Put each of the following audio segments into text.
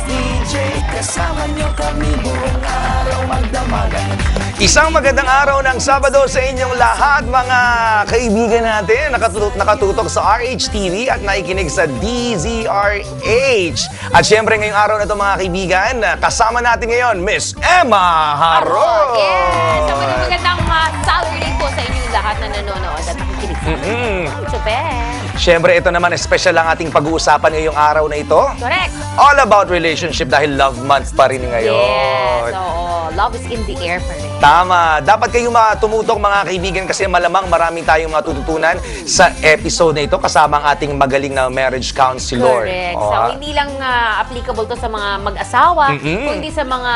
DJ, kasama nyo kami buong araw magdamagan. Isang magandang araw ng Sabado sa inyong lahat, mga kaibigan natin. Nakatutok sa RHTV at nakikinig sa DZRH. At syempre ngayong araw na ito, mga kaibigan, kasama natin ngayon, Miss Emma Haro. Yes! Sa magandang Saturday po sa inyong lahat na nanonood at nakikinig sa Super! Syempre, ito naman, special ang ating pag-uusapan ngayong araw na ito. Correct! All about relationship dahil love month pa rin ngayon. Yes! Oo. Love is in the air pa rin. Tama. Dapat kayong tumutok, mga kaibigan, kasi malamang maraming tayong matututunan sa episode na ito kasama ang ating magaling na marriage counselor. Correct. Oh, So, hindi lang applicable to sa mga mag-asawa, kundi sa mga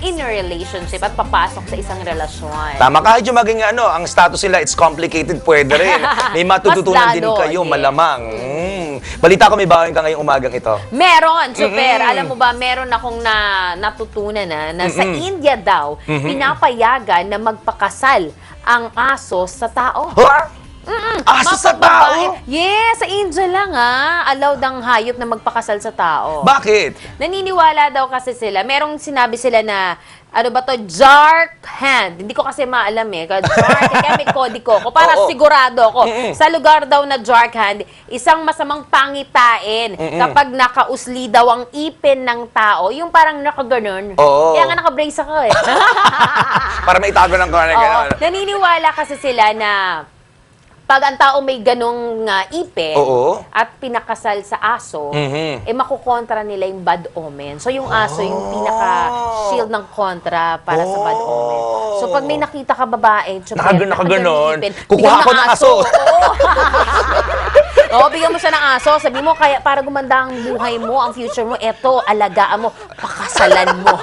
in a relationship at papasok sa isang relasyon. Tama. Kahit yung maging ang status nila, it's complicated, pwede rin. May matututunan Mas din lalo, kayo, yes. malamang. Balita ko may bawang ka ngayong umagang ito. Meron, super. Alam mo ba, meron akong natutunan na sa India daw, pinapayagan na magpakasal ang aso sa tao. Ha? Aso sa tao? Yes, sa India lang allowed ang hayop na magpakasal sa tao. Bakit? Naniniwala daw kasi sila. Merong sinabi sila na, ano ba to, Jark hand. Hindi ko kasi maalam Jark, kaya may kodiko ko. Para Oo. sigurado ako. Sa lugar daw na Jark hand, isang masamang pangitain kapag nakausli daw ang ipin ng tao. Yung parang nakaganon. Oo. Kaya nga nakabrace ako eh. Para maitago ng kung ano. Oo. Naniniwala kasi sila na pag ang tao may ganong ipin Oo. at pinakasal sa aso, makukontra nila yung bad omen. So yung aso, yung pinaka-shield ng kontra para sa bad omen. So pag may nakita ka babae, Nakaganon. Kukuha ako ng aso. Oo, bigyan mo siya ng aso. Sabi mo, kaya para gumanda ang buhay mo, ang future mo, eto, alagaan mo, pakasalan mo.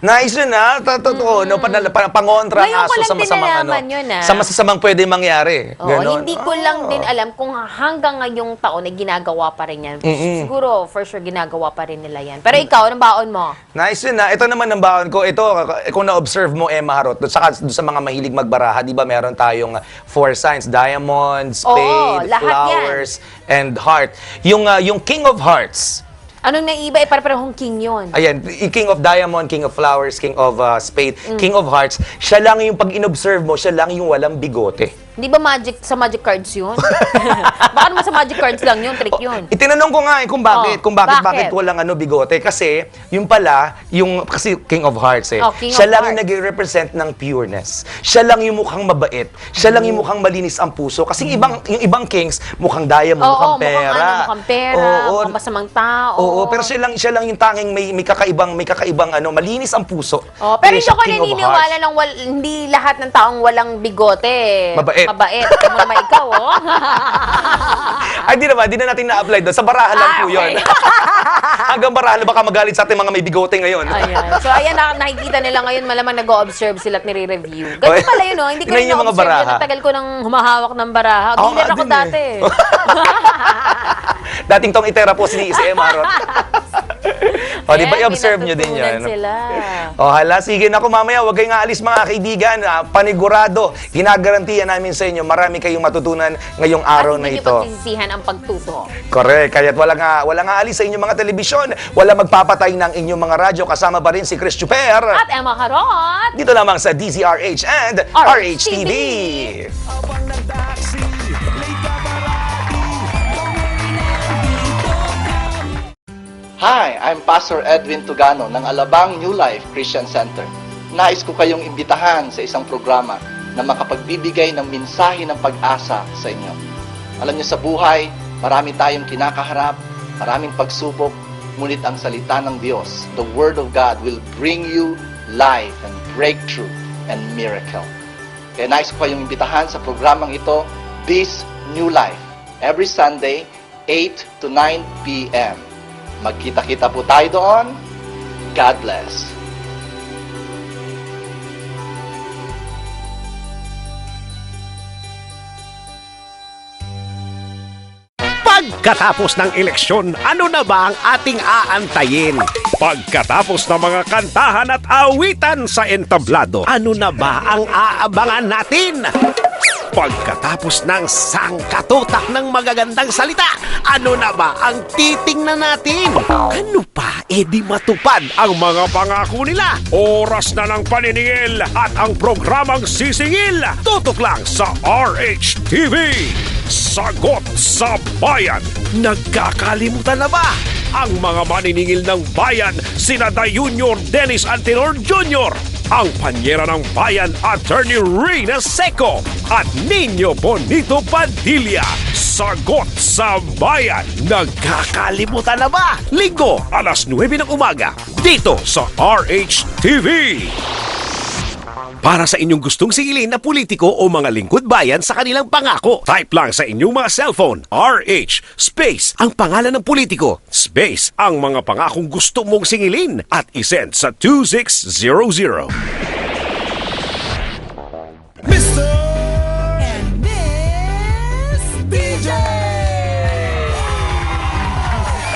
Nice yun totoo, no? Pangontra ang Ngayon ko aso lang sa masamang din nalaman yun, sa masasamang pwede mangyari. Oo, Ganon. hindi ko lang din alam kung hanggang ngayong taon ay ginagawa pa rin yan. Siguro, for sure, ginagawa pa rin nila yan. Pero ikaw, anong baon mo? Nice yun Ito naman ang baon ko. Ito, kung na-observe mo, Emma Harot, doon sa mga mahilig magbaraha, di ba meron tayong 4 signs, diamond, spade, lahat flowers, and heart. Yung King of Hearts, Anong naiba? Pare-parehong king yun. ayan, King of Diamond, King of Flowers, King of Spade, King of Hearts, siya lang yung pag in-observe mo, siya lang yung walang bigote. Hindi ba sa magic cards yun? Baka naman sa magic cards lang yun, trick yun. Itinanong ko nga kung bakit, bakit? walang bigote. Kasi, yung pala, kasi King of Hearts King siya of lang yung Hearts. nag-represent ng pureness. Siya lang yung mukhang mabait. Siya lang yung mukhang malinis ang puso. Kasi yung ibang kings, mukhang diamond, mukhang pera. Mukhang pera, mukhang masamang tao. Oo, pero siya lang yung tanging may kakaibang malinis ang puso. Pero Kaya hindi siya ako King of naniniwala Hearts. ng hindi lahat ng taong walang bigote. Mabait. Ito mo naman ikaw, Ay, di na natin na-apply doon. Sa barahan lang po okay. yun. Hanggang barahan, baka magalit sa ating mga may bigote ngayon. Ayan. So, ayan, nakikita nila ngayon, malamang nag-o-observe sila at nire-review. Ganun pala yun, Hindi ko Tingnan yung mga na-observe baraha. yun. Ang tagal ko nang humahawak ng baraha. Ako Dealer nga ako din dati. Dating tong itera po si Emma Harot. O, di ba Ayan, i-observe nyo din pinatutunan yan? sila. O, hala, sige na ko mamaya. Huwag kayong aalis, mga kaibigan. Panigurado, ginagarantiya namin sa inyo. Marami kayong matutunan ngayong araw At na hindi ito. nyo pagsisisihan ang pagtuto. Correct. Kaya't walang aalis sa inyong mga telebisyon. Walang magpapatay ng inyong mga radyo. Kasama pa rin si Chris Chuper. At Emma Harot. Dito lamang sa DZRH and RHTV. Abang ng taxi, late ka parati, nandito kami. Hi, I'm Pastor Edwin Tugano ng Alabang New Life Christian Center. Nais ko kayong imbitahan sa isang programa na makapagbibigay ng mensahe ng pag-asa sa inyo. Alam niyo, sa buhay, marami tayong kinakaharap, maraming pagsubok, ngunit ang salita ng Diyos, the Word of God, will bring you life and breakthrough and miracle. Kaya nais ko kayong imbitahan sa programang ito, This New Life, every Sunday, 8 to 9 p.m. Magkita-kita po tayo doon. God bless. Pagkatapos ng eleksyon, ano na ba ang ating aantayin? Pagkatapos ng mga kantahan at awitan sa entablado, ano na ba ang aabangan natin? Pagkatapos ng sangkatutak ng magagandang salita, ano na ba ang titingnan natin? Ano pa, edi matupad ang mga pangako nila. Oras na ng paniningil at ang programang sisingil. Tutok lang sa RH-TV. Sagot sa Bayan. Nagkakalimutan na ba? Ang mga maniningil ng bayan, sina Da Junior Dennis Antenor Jr., ang panyera ng bayan, Attorney Reyna Seco, at Nino Bonito Padilla. Sagot sa Bayan. Nagkakalimutan na ba? Linggo, alas 9 ng umaga, dito sa RH-TV. Para sa inyong gustong singilin na politiko o mga lingkod bayan sa kanilang pangako, type lang sa inyong mga cellphone, RH, space, ang pangalan ng politiko, space, ang mga pangakong gusto mong singilin, at isend sa 2600. Mr. and Miss DJ.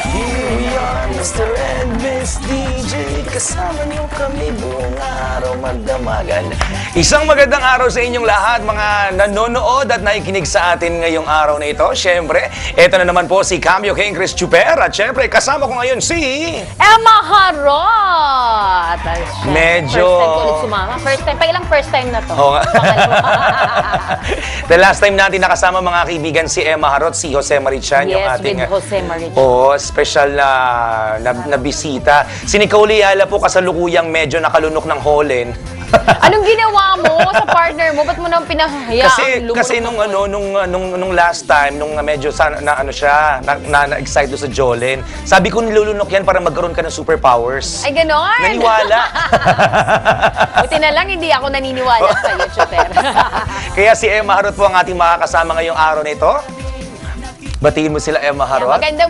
Here we are, Mr. and Miss DJ. Kasama niyo kami buong araw magdamagan. Isang magandang araw sa inyong lahat, mga nanonood at nakikinig sa atin ngayong araw na ito. Siyempre, ito na naman po si Cambio King Chris Chuper. At siyempre, kasama ko ngayon si... Emma Harot! Medyo- First time ko ulit sumama. First time. Pailang first time na to? Oo nga. Pangalawa. The last time natin nakasama mga kaibigan si Emma Harot, si Jose Marichan, yung Yes, ating... with Jose Marichan. Oo, special na bisita. Si Nicole Yala po kasalukuyang medyo nakalunok ng holen. Anong ginawa mo sa partner mo? Ba't mo nang pinahayaan? Kasi nung last time, nung medyo na-excite doon sa Jolene, sabi ko nilulunok yan para magkaroon ka ng superpowers. Ay, ganon? Naniwala. Buti na lang hindi ako naniniwala sa iyo, Chuper. Kaya si Emma Harot po ang ating makakasama ngayong araw na ito. Batiin mo sila, Emma Harot. Maganda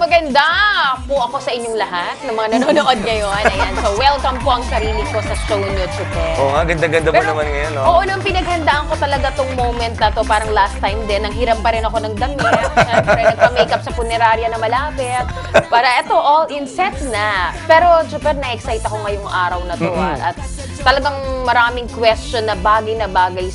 po ako sa inyong lahat ng mga nanonood ngayon. Ayan. So, welcome po ang sarili ko sa show niyo, Chuper. Oo nga, ganda-ganda mo naman ngayon, no? Oo, nung pinaghandaan ko talaga tong moment na to, parang last time din, nanghiram pa rin ako ng damit. Siyempre, nagpa-makeup sa punerarya na malapit. Para eto, all in set na. Pero, Chuper, na-excite ako ngayong araw na to. At talagang maraming question na bagay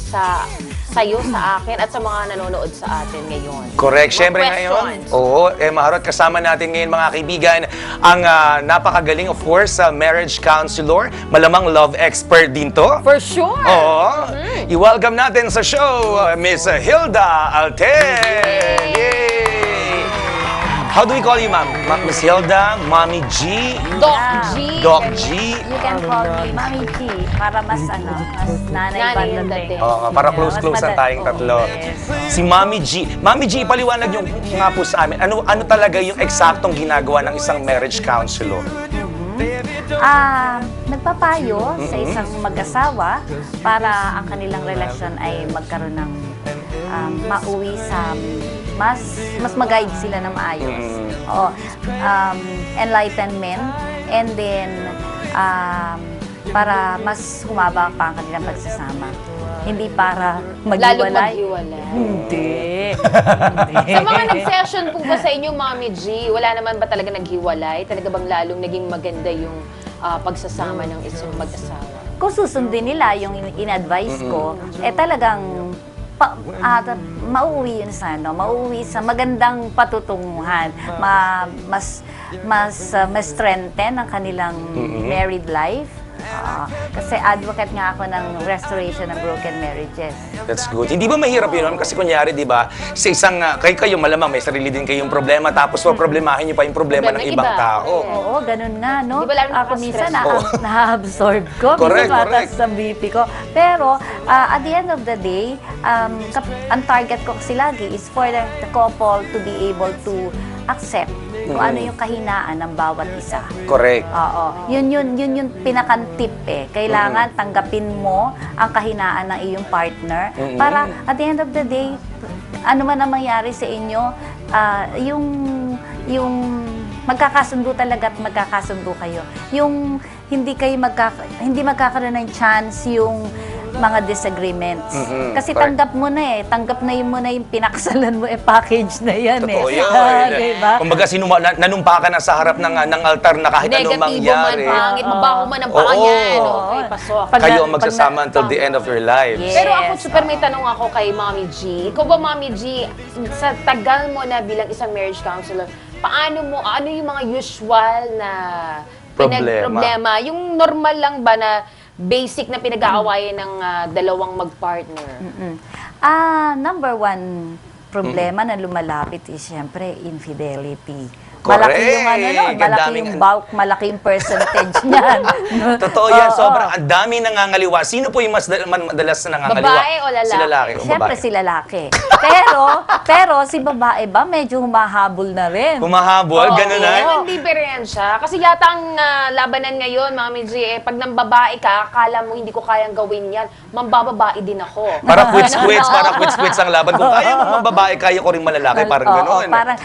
sa'yo, sa akin, at sa mga nanonood sa atin ngayon. Correct. Mga Siyempre questions. ngayon, oo, Emma Harot, kasama natin ngayon mga kaibigan, ang napakagaling, of course, marriage counselor, malamang love expert din to. For sure! Oo. I-welcome natin sa show, Miss Hilda Alter. Yay! How do we call you, ma'am? Miss Hilda, Mommy G, Doc G. Doc G. You can call me Mami G para mas mas nanay Nanay ba yung dating. Oo nga, para close-close ang tayong tatlo. Si Mommy G. Mommy G, ipaliwanag yung nga po sa amin. Ano talaga yung eksaktong ginagawa ng isang marriage counselor? Nagpapayo sa isang mag-asawa para ang kanilang relasyon ay magkaroon ng mauwi sa mas mag-guide sila na maayos. Oo, enlightenment, and then para mas humaba pa ang kanilang pagsasama. Hindi para Lalong maghiwalay. maghiwalay. Hindi. Sa mga nag-session po ba sa inyo, Mami G, wala naman ba talaga naghiwalay? Talaga bang lalong naging maganda yung pagsasama ng isang mag-asawa? Kung susundin nila yung in-advise ko, talagang mauuwi yun sa mauuwi sa magandang patutunguhan, mas strengthen ang kanilang married life. Kasi advocate nga ako ng restoration ng broken marriages. That's good. Hindi ba mahirap yun? Kasi kunyari, di ba, sa isang, kayo malamang may sarili din kayong problema, tapos problemahin niyo pa yung problema ng ibang tao. Oo, ganun nga, no? Di ba lalo Ako minsan nakaka-stress? na-absorb ko, Correct, minsan correct. mataas sa BP ko. Pero, at the end of the day, ang target ko kasi lagi is for the couple to be able to accept kung ano yung kahinaan ng bawat isa. Correct. Oo. Yun yung pinakantip eh. Kailangan tanggapin mo ang kahinaan ng iyong partner para at the end of the day, ano man ang mangyari sa inyo, yung magkakasundo talaga at magkakasundo kayo. Yung hindi magkakaroon ng chance yung mga disagreements. Kasi correct. tanggap na mo na yung pinakasalan mo, package na yan Totoo eh. yun. Diba? Kumbaga, nanumpa ka na sa harap ng altar na kahit anong Negatibo man, mangyari. pangit, mabaho man ang paa Oo. niyan. Okay, pasok. Kayo ang magsasama until the end of your lives. Yes. Pero ako, super may tanong ako kay Mommy G. Ikaw ba, Mommy G, sa tagal mo na bilang isang marriage counselor, ano yung mga usual na problema? Yung normal lang ba na basic na pinag-aawayan ng dalawang mag-partner? Number one problema na lumalapit is siyempre infidelity. Correct. Malaki yung Ang malaki daming- yung bulk, malaki yung percentage niyan. Totoo yan, Oo. sobrang ang dami nangangaliwa. Sino po yung madalas na nangangaliwa? Babae o lalaki? Si lalaki o Siyempre babae? si lalaki. pero si babae ba medyo humahabol na rin. Humahabol, ganun na? Anong diferensya? Kasi yata ang labanan ngayon, Mami G, pag nang babae ka, akala mo hindi ko kayang gawin yan, mambababae din ako. Para quits-quits ang laban. Kung kaya mo mababae, kaya ko rin malalaki. Parang Oo, gano'n. parang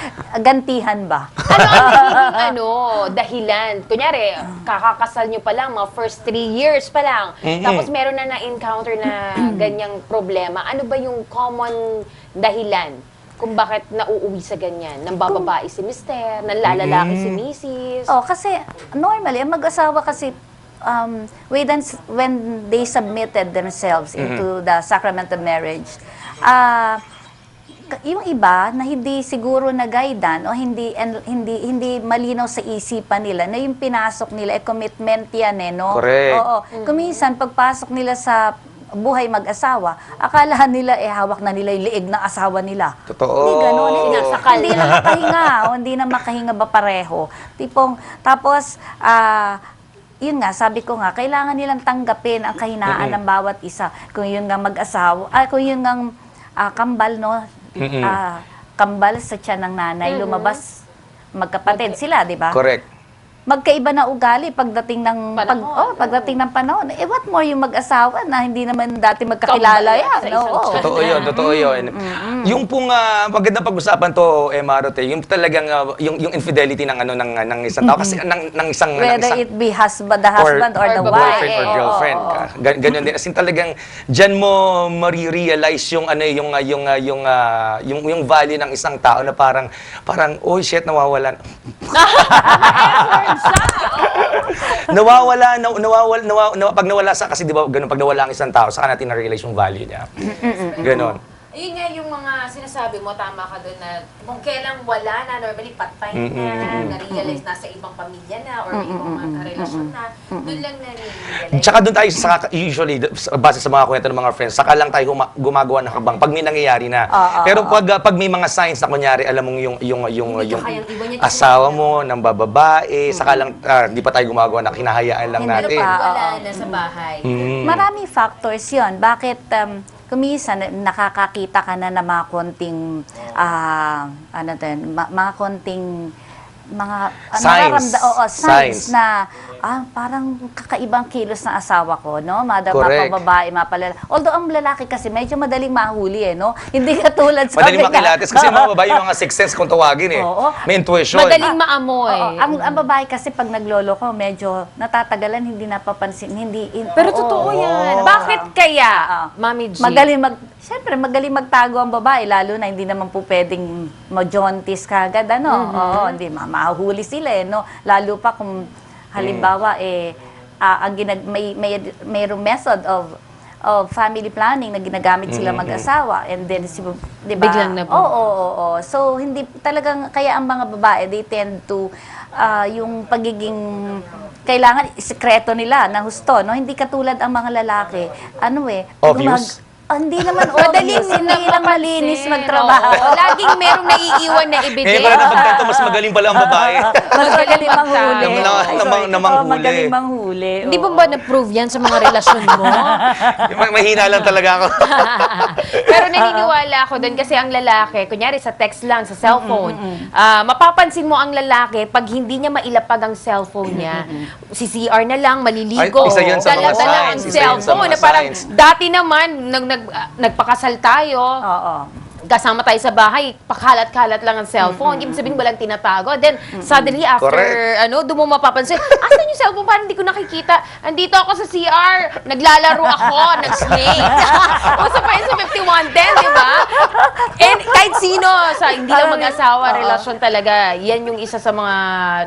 gantihan ba? Ano ang nagiging dahilan? Kunyari, kakakasal nyo pa lang, mga first 3 years pa lang. Tapos meron na na-encounter na ganyang problema. Ano ba yung common dahilan kung bakit nauuwi sa ganyan? Nang bababae si mister, nang lalalaki si misis. Oh, kasi normally ang mag-asawa kasi when they submitted themselves into the sacrament of marriage, yung iba na hindi siguro na-guidan o hindi malinaw sa isipan nila na yung pinasok nila commitment yan no. Correct. Oo. Kuminsan pagpasok nila sa buhay mag-asawa, akala nila hawak na nila yung liig ng asawa nila. Totoo. Hindi ganun. Sinasakal. Hindi na makahinga. Hindi na makahinga ba pareho. Tapos, yun nga, sabi ko nga, kailangan nilang tanggapin ang kahinaan ng bawat isa. Kung yun nga mag-asawa, kung yun nga kambal, no? Kambal sa tiyan ng nanay, lumabas magkapatid sila, di ba? Correct. Magkaiba na ugali pagdating ng pagdating ng panahon. What more yung mag-asawa na hindi naman dati magkakilala Kambal yan. sa isang Oo. tiyan. Totoo yun. Yung pong magandang pag-usapan to, Marote, yung talagang yung infidelity ng ng isang tao kasi ng isang Whether it be the husband or the wife. boyfriend or Oo, girlfriend oo. ka. Ganyan din. As in talagang diyan mo marirealize yung yung value ng isang tao na parang oh shit, nawawalan. Pag nawala sa, kasi di ba ganun, pag nawala ang isang tao, saka natin na-realize yung value niya. Ganon. Ayun nga yung mga sinasabi mo, tama ka doon na kung kailang wala na, normally patay na, na-realize na sa ibang pamilya na or ibang mga relasyon na, doon lang na-realize. Tsaka doon tayo, usually, base sa mga kwento ng mga friends, saka lang tayo gumagawa ng habang pag may nangyayari na. Pero pag may mga signs na kunyari, alam mong yung asawa mo, ng bababae, saka lang, di pa tayo gumagawa na hinahayaan lang Hindi natin. pa. Wala na sa bahay. Maraming factors yon. Bakit kuminsan nakakakita ka na ng mga konting mga konting mga Signs. signs Signs. na parang kakaibang kilos ng asawa ko, no? Correct. Mapababae, mapalala. Although ang lalaki kasi medyo madaling mahuli, no? Hindi katulad sa Madaling makilatis. Kasi mga babae, yung mga sixth sense kung tawagin Oo. May intuition. Madaling maamoy. Oo, ang babae kasi pag naglolo ko, medyo natatagalan, hindi napapansin, Pero totoo yan. Bakit kaya, Mami G? Siyempre, magaling magtago ang babae, lalo na hindi naman po pwedeng majontis kagad, Oo, hindi, mahuli sila, no? Lalo pa kung halimbawa, mayroong method of family planning na ginagamit sila mag-asawa, and then, di ba? Biglang na po. Oo. So, hindi talagang, kaya ang mga babae, they tend to, yung pagiging, kailangan sikreto nila na husto, no? Hindi katulad ang mga lalaki. Obvious? Hindi naman obvious. Hindi lang malinis magtrabaho. Laging merong naiiwan na Ngayon ebidensya. ko na napagtanto, mas magaling pala ang babae. Mas magaling manghuli. Namang Magaling manghuli. Hindi ba ba na-prove yan sa mga relasyon mo? Mahina lang talaga ako. Pero naniniwala ako doon kasi ang lalaki, kunyari sa text lang, sa cellphone, mapapansin mo ang lalaki pag hindi niya mailapag ang cellphone niya, si CR na lang, maliligo, Ay, isa yun sa mga dala-dala ang signs. Isa yun sa cellphone. mga Na parang signs. dati naman, nagpakasal tayo, Oo. kasama tayo sa bahay, pakalat-kalat lang ang cellphone. Ibig sabihin, walang tinatago. Then, suddenly, after, Correct. doon mo mapapansin, asan yung cellphone? Parang hindi ko nakikita. Andito ako sa CR. Naglalaro ako ng snake. Uso pa yun sa 5110, di ba? And kahit sino, hindi lang mag-asawa, relasyon talaga, yan yung isa sa mga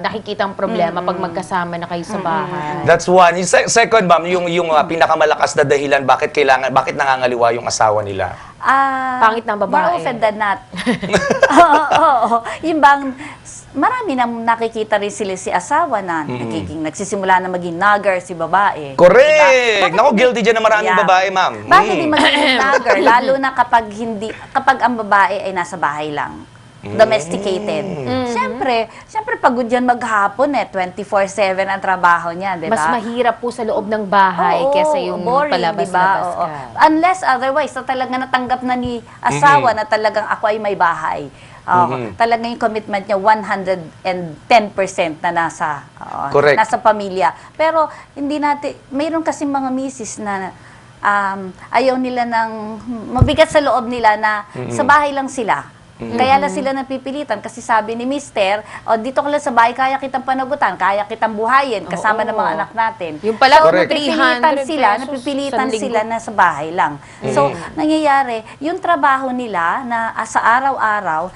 nakikitang problema pag magkasama na kayo sa bahay. That's one. Yung second, ma'am, yung pinakamalakas na dahilan bakit nangangaliwa yung asawa nila. Pangit ng babae. More often than not. Oo. Yung bang, marami nang nakikita rin sila si asawa na nagsisimula na maging nagger si babae. Correct! Diba? Naku, guilty dyan na maraming Yeah. babae, ma'am. Bakit di maging nagger? Lalo na kapag ang babae ay nasa bahay lang. Domesticated. Siyempre pagod yan maghapon 24/7 ang trabaho niya, di ba? Mas mahirap po sa loob ng bahay kesa yung boring, palabas-labas diba? Oo. ka. Unless otherwise, na talaga natanggap na ni asawa na talagang ako ay may bahay. Talagang yung commitment niya 110% na Correct. nasa pamilya. Pero hindi natin, mayroon kasi mga misis na ayaw nila ng mabigat sa loob nila na sa bahay lang sila. Kaya lang sila napipilitan kasi sabi ni Mister, dito ka lang sa bahay, kaya kitang panagutan, kaya kitang buhayin, kasama ng mga anak natin. Yung pala, so, Correct. napipilitan sila na sa bahay lang. So, nangyayari, yung trabaho nila na sa araw-araw,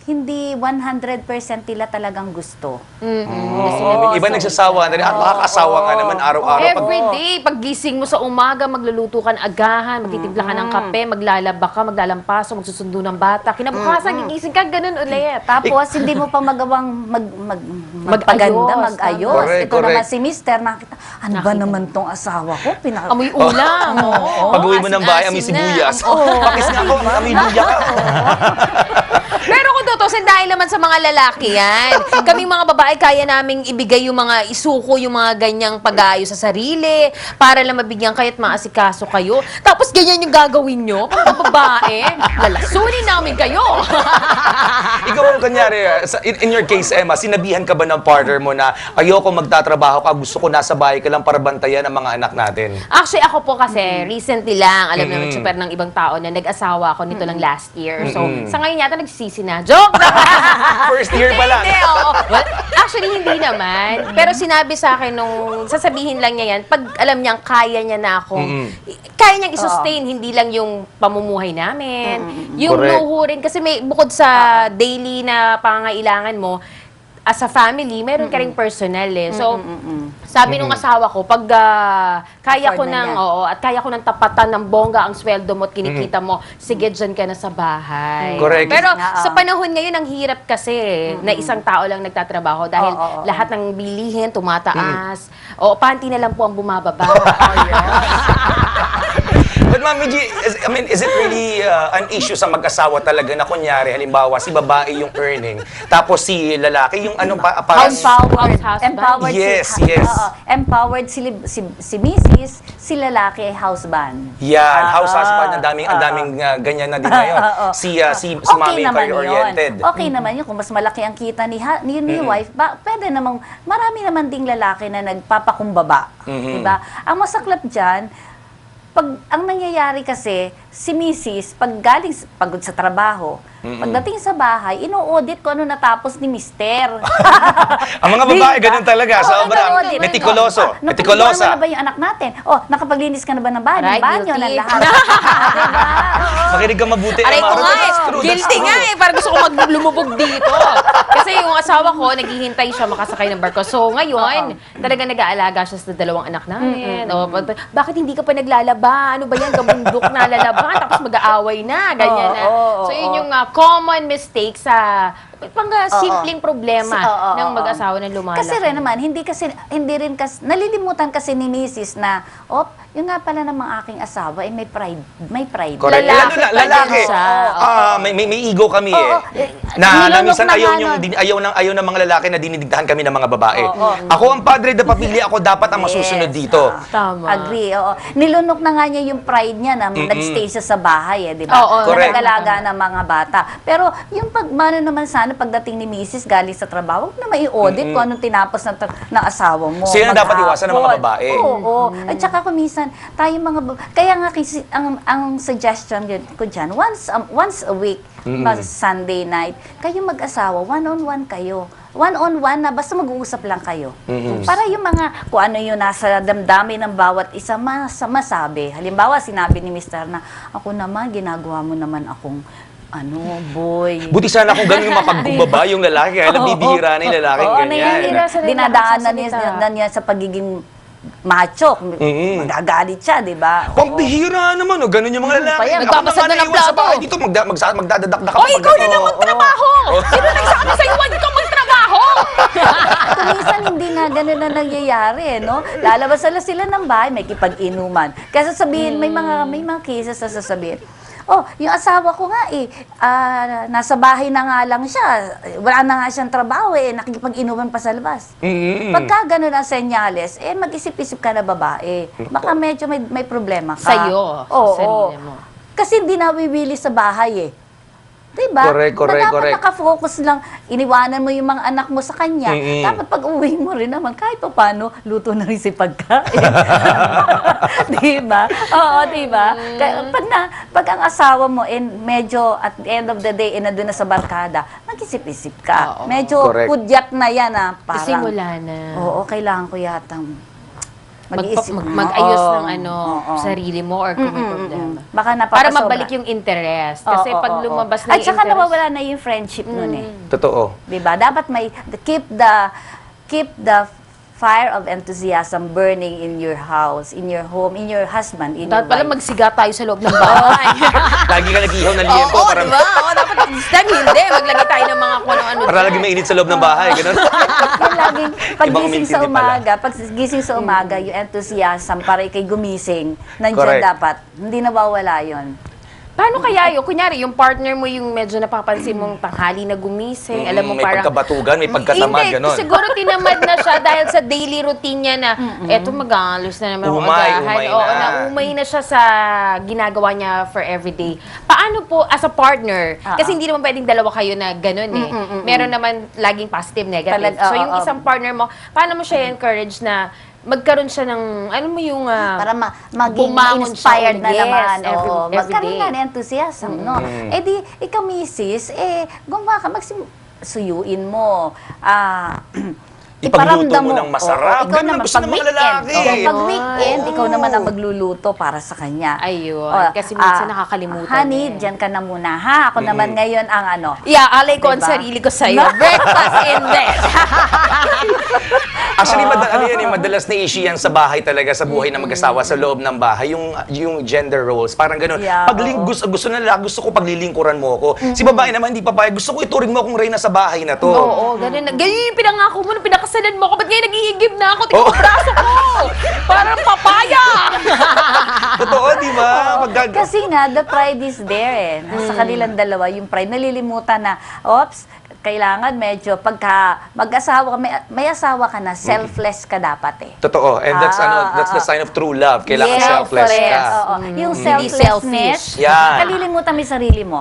hindi 100% nila talagang gusto. Yung iba nagsasawa na rin, at makakasawa nga naman araw-araw. Every day, pag gising mo sa umaga, magluluto ka ng agahan, magtitimpla ka ng kape, maglalaba ka, maglalampaso, magsusundo ng bata. Kinabukasan, gigising ka, ganun ulit. Tapos, hindi mo pa magawang magpaganda, mag-ayos. Correct, Ito naman correct. si Mister, nakita, ano ba naman tong asawa ko? Amoy ulam. Pag-uwi mo ng bahay, amoy asin-asin na. sibuyas. Pakis nga ako, amoy luya ka. Pero kung tutusin, dahil naman sa mga lalaki yan. Kaming mga babae, kaya naming ibigay yung mga isuko, yung mga ganyang pag-aayos sa sarili, para lang mabigyan kayo at maasikaso kayo. Tapos ganyan yung gagawin nyo, pag babae, lalasunin namin kayo. Ikaw, kunyari, in your case, Emma, sinabihan ka ba ng partner mo na ayoko magtatrabaho ka, gusto ko nasa bahay ka lang para bantayan ang mga anak natin? Actually, ako po kasi, recently lang, alam naman, super ng ibang tao na nag-asawa ako nito lang last year. So, sa ngayon yata, nagsisisi na. Joke! First year pa lang. Hindi, oo. Well, actually, hindi naman. Pero sinabi sa akin nung, sasabihin lang niya yan, pag alam niyang kaya niya na akong, kaya niyang i-sustain, hindi lang yung pamumuhay namin. Yung Correct. luho rin, kasi may, bukod sa daily na pangangailangan mo, as a family, meron ka ring personal eh. So, sabi nung asawa ko, pag kaya ko Afford na ng, niya. oo, at kaya ko ng tapatan ng bongga ang sweldo mo at kinikita mo, sige, dyan ka na sa bahay. Correct. Pero Oo. sa panahon ngayon, ang hirap kasi na isang tao lang nagtatrabaho dahil Oo. lahat ng bilihin tumataas. O, panty na lang po ang bumababa. But Mami G, is it really an issue sa mag-asawa talaga na kunyari, halimbawa, si babae yung earning, tapos si lalaki yung ano pa, parang... Empowered. House husband? Empowered Yes, si, yes. empowered si Mrs., si lalaki ay houseman. Yan, house husband, ang daming ganyan na din ngayon. Si Mami career-oriented. Okay naman yun. Kung mas malaki ang kita ni wife, pwede namang, marami naman ding lalaki na nagpapakumbaba. Diba? Ang masaklap dyan, pag ang nangyayari kasi, si Mrs., pagod sa trabaho, pagdating sa bahay, ino-audit ko ano natapos ni Mister. Ang mga babae, ganun talaga. Sobrang ino-audit. metikuloso. Napaglutuan Metikulosa. mo na ba yung anak natin? nakapaglinis ka na ba ng bahay? Right, Ng banyo, guilty. ng lahat. Diba? Oo. Makinig ka mabuti. Aray ko Emma. nga eh. That's true, that's Guilty true. nga eh. Parang gusto ko lumubog dito. Kasi yung asawa ko, naghihintay siya makasakay ng barko. So ngayon, talaga nag-aalaga siya sa dalawang anak namin. O, bakit hindi ka pa naglalaba? Ano ba yan? Kabundok na lalaban. Tapos mag-aaway na. Ganyan na. So yun yung common mistake sa simpleng problema ng mag-asawa ng lumalaki. Kasi rin naman, hindi rin kasi, nalilimutan kasi ni Mrs. na, yung nga pala namang aking asawa, may pride. May pride. Correct. Lalaki Lalo na, pa lalaki. din siya. May ego kami eh. Oo. Na Nilolok minsan na ayaw nga ayaw ng mga lalaki na dinidigdahan kami ng mga babae. Ako ang padre de pamilya, ako dapat ang masusunod dito. Tama. Agree, oo. Nilunok na nga niya yung pride niya na nagstay siya sa bahay, di ba? Oo, Na correct. nag-alaga ng mga bata. Pero yung mano naman sana pagdating ni Mrs. galing sa trabaho, huwag na mai-audit kung anong tinapos ng asawa mo. So yun ang dapat maghapon. iwasan ng mga babae. Oo. At saka kung minsan, yan. Tayo mga, kaya nga kasi, ang suggestion ko dyan, once a week, Sunday night, kayo mag-asawa, one-on-one kayo. One-on-one na, basta mag-uusap lang kayo. Para yung mga, kung ano yung nasa damdamin ng bawat isa, masabi. Halimbawa, sinabi ni Mr. na, ako naman, ginagawa mo naman akong, boy. Buti sana kung gano'n yung mapagkumbaba yung lalaki. Kaya nabibihira na yung lalaki ganyan. nahihira sa Dinadaanan nakakasalita. niya sa pagiging macho. Magagalit siya, di ba? Pambihira naman, ganun yung mga lalaki. pa yan. Nagpapasad na ng naiwan sa plato. bahay dito, magdadadakdak ka. O, ikaw na lang magtrabaho! Sino nagsabi sa'yo, huwag kang magtrabaho? Kung minsan hindi nga ganun na nangyayari, no? Lalabas sila ng bahay, may kipag-inuman. Kaya sasabihin, may mga cases na sasabihin, yung asawa ko nga nasa bahay na nga lang siya. Wala na nga siyang trabaho nakikipag-inuman pa sa labas. Pagka ganun ang senyales, mag-isip-isip ka na babae. Baka medyo may problema ka. Sa'yo, Oo, sa sarili mo. Kasi hindi nawibili sa bahay Diba? Correct. Dapat nakafocus lang, iniwanan mo yung mga anak mo sa kanya. Dapat pag uwi mo rin naman, kahit pa paano, luto na rin si pagkain. Diba? Oo, diba? Kaya pag ang asawa mo, medyo at the end of the day, nandun na sa barkada, mag-isip-isip ka. Medyo Correct. pudyat na yan, parang. Simula na. Oo, kailangan ko yatang mag-iisip. Mag-ayos Oo, ng oo. sarili mo or kung may problema. Baka Para napapasobra. mabalik yung interest. Kasi Oo, pag oo, oo. lumabas na At yung saka interest, nawawala na yung friendship nun Totoo. Diba? Dapat may keep the fire of enthusiasm burning in your house, in your home, in your husband, in dapat your pala wife. magsiga tayo sa loob ng bahay. Lagi ka nag-ihaw ng liempo. Oo, para, diba? Oo, dapat this time hindi. Maglagay tayo ng mga kung ano-ano. para lagi mainit sa loob ng bahay. Ganun. Yung laging Ibang paggising sa umintindi pala. umaga, paggising sa umaga, yung enthusiasm para ikay gumising, nandiyan Correct. dapat. Hindi nawawala yun. Paano kaya yun? Kunyari, yung partner mo yung medyo napapansin mong tanghali na gumising, alam mo may parang... pagkabatugan, may pagkatamad, Hindi, ganun. siguro tinamad na siya dahil sa daily routine niya na eto mag-aalos na naman ako Umay agahan. na. Oo, naumay na siya sa ginagawa niya for everyday. Paano po as a partner? Kasi hindi naman pwedeng dalawa kayo na ganun Meron naman laging positive, negative. So yung isang partner mo, paano mo siya encourage na magkaroon siya ng, alam mo yung... Para maging bumangon siya inspired na ulit. naman. Yes, every Magkaroon day. nga ng enthusiasm, no? Di, ikaw misis, gumawa ka, suyuin mo. Ipagluto mo ng masarap. Ikaw Ganun ang naman, gusto pag ng mga weekend. lalaki. Pag weekend, ikaw naman ang magluluto para sa kanya. Ayun. Kasi minsan nakakalimutan Honey, dyan ka na muna, ha? Ako naman ngayon ang Yeah, alay ko ang Diba? sarili ko sa'yo. Breakfast in bed. Actually, madalas na issue yan sa bahay talaga, sa buhay ng mag-asawa, sa loob ng bahay, yung gender roles. Parang ganun. Yeah, Gusto na lang, gusto ko paglilingkuran mo ako. Si babae naman, hindi papayag. Gusto ko ituring mo akong reyna sa bahay na to. Oo, ganun. Ganyan yung pinangako mo, nung pinakasalan mo ako. Ba't ngayon nag-iigib na ako? Tingnan Oo. mo braso ko! Parang papaya! Totoo, di ba? Kasi nga, the pride is there Nasa kanilang dalawa, yung pride. Nalilimutan na, kailangan medyo pagka mag-asawa ka, may asawa ka na, selfless ka dapat Totoo. And that's the sign of true love. Kailangan selfless correct. ka. Oo. Yung Hindi selflessness, selfish. Yan. kalilimutan mo yung sarili mo.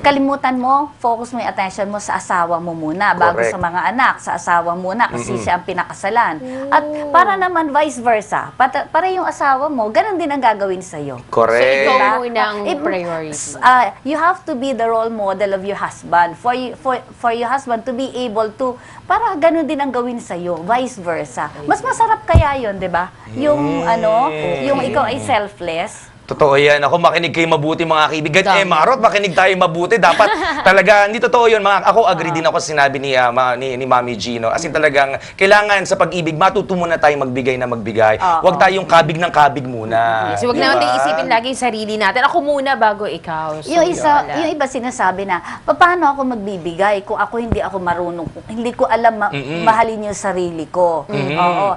Kalimutan mo, focus mo yung attention mo sa asawa mo muna, bago Correct. sa mga anak, sa asawa muna, kasi siya ang pinakasalan. At para naman vice versa, para yung asawa mo, ganun din ang gagawin sa'yo. Correct. So, ikaw Diba? muna ang Eh, priority. You have to be the role model of your husband. For your husband to be able to, para ganun din ang gawin sa'yo, vice versa. Mas masarap kaya yun, di ba? Yung yung ikaw ay selfless. Totoo yan. Ako, makinig kayo mabuti mga kaibigan. Marot, makinig tayo mabuti. Dapat talaga, hindi totoo yun. Ako, agree din ako sa sinabi ni Mami Gino. As in talagang, kailangan sa pag-ibig, matuto muna tayo magbigay na magbigay. Huwag tayong kabig ng kabig muna. So, huwag naman tayo isipin lagi yung sarili natin. Ako muna bago ikaw. So, Yung wala. iba sinasabi na, paano ako magbibigay kung ako hindi ako marunong, hindi ko alam mahalin yung sarili ko. Oo.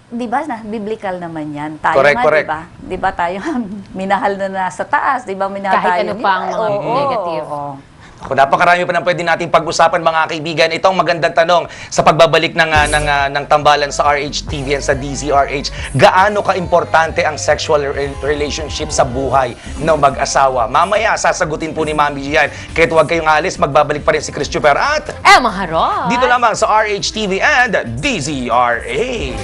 Di ba, biblical naman yan. Tayo Correct, nga, correct. di ba? Di ba tayo minahal na nasa taas? Di ba, minahal Kahit tayo. ano pa ang mga Oo, negative. oo. Ako, napakarami pa nang pwede nating pag-usapan mga kaibigan. Ito ang magandang tanong sa pagbabalik ng tambalan sa RHTV and sa DZRH. Gaano ka-importante ang sexual relationship sa buhay ng mag-asawa? Mamaya, sasagutin po ni Mami Gian. Kahit huwag kayong alis, magbabalik pa rin si Chris Chuper at Maharot! dito lamang sa RHTV and DZRH.